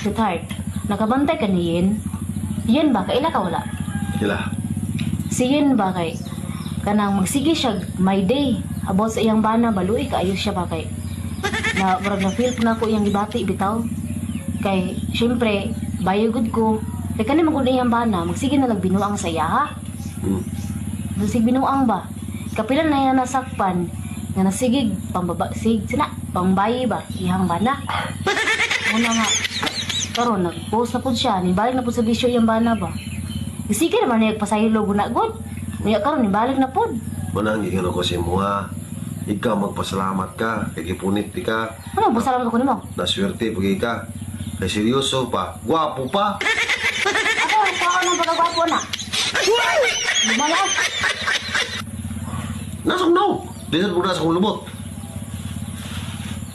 Sweetheart, nakabantay ka ni Yen? Yen ba? Kaila ka wala? Sila. Si Yen ba kay? Kanang magsige siya my day about sa iyang bana, baluy kaayo siya ba kay? Na murag na feel na ko iyang gibati bitaw. Kay syempre, bayugod ko. Kay kani magud iyang bana, magsige na lang binuang sa iya ha. Sig binuang ba? Kapilan na yan nasakpan nga nasigig pambabasig sina pambayi ba iyang bana. Una nga karon nag-post na pud siya, nibalik na pud sa bisyo iyang bana ba. Sige naman niya pasaylo guna god. Niya karon nibalik na pud. Manang ingano ko si mga ikaw magpasalamat ka, kay gipunit di ka, Ano pasalamat ko nimo? naswerte pag ka. Kay seryoso pa, gwapo pa. Ako nang pagkagwapo na. Lumala. Nasok no. Diyan mo na sa kong lubot.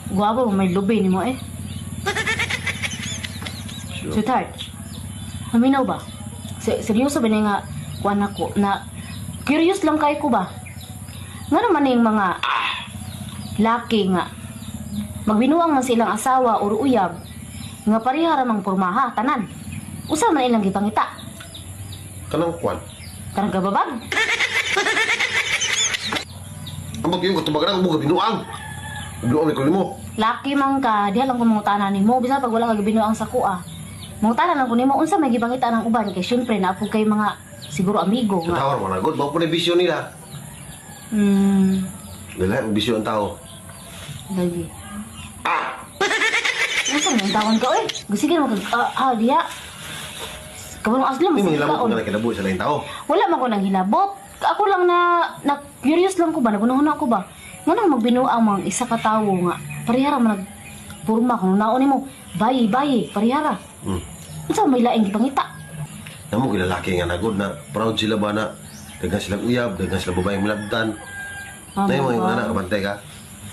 Gwapo may lubi nimo eh. Sure. Sweetheart, haminaw ba? Seryoso ba na nga kuan ako na curious lang kay ko ba? Nga naman yung mga laki nga magbinuang man silang asawa or uyab nga parihara mang pormaha tanan. Usa man ilang gipangita? Kanang kwan. Karang gababag? Ang bagyo ko tumagarang mo binuang. Binuang ko nimo. Laki man ka, diha lang ko mangutanan nimo bisa pag wala ka gibinuang sa kuha. Mangutanan lang ko nimo unsa may gipangita ng uban kay syempre naapog kay mga siguro amigo nga. Tawar man agad, mao po na bisyo nila. Dala ang bisyo ang tao. Lagi. Unsa man tawon ka oy? Sige mo kag diha. Kabang aslam Hindi sa manghilabot kaon. mo na kinabuhi sa lain tao. Wala man ko nang hilabot. Ako lang na curious lang ko ba, nagunahuna ko ba. Nga nang magbinuang mga isa ka tawo nga. Parihara man nagpurma kung naon nimo. Bayi, parihara. Unsa may laing gipangita? Namo kilalaki nga nagod na proud sila ba na dagan silang uyab, dagan sila babaeng malabdan. Na yung mga na kabantay ka.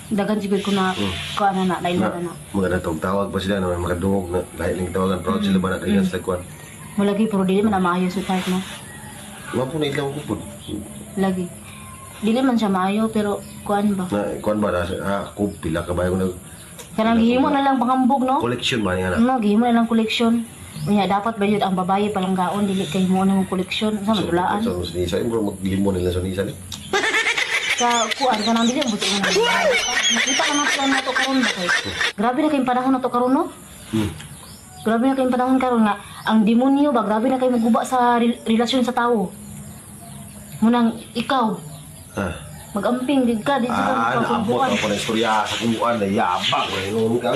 Dagan siguro ko na kuan na nailada na. Maganda tong tawag pa sila na may makadungog na lahat ng tawagan proud sila ba na dagan sila kwan. Malagi pero dili man na maayo sa type no. Mga po na ilang kupod. Lagi. Dili man siya maayo pero kuan ba? Na kwan ba na pila ka ba yung nag Kanang gihimo na lang panghambog no. collection ba nga na. No, gihimo na lang koleksyon. Unya dapat ba yun ang babae palang gaon dili kay mo nang koleksyon sa madulaan. So nisa yung magbihim mo nila sa nisa ni. Sa kuan kanang dili ang buti nga. Nakita ka na to karon ba kay. Grabe na kay panahon na to karon no. Grabe na kay panahon karon nga ang demonyo ba grabe na kay maguba sa relasyon sa tawo. Munang ikaw magamping gid ka di sa Naabot pagsubukan. ako na istorya sa kumuan na yabang. Ano ka?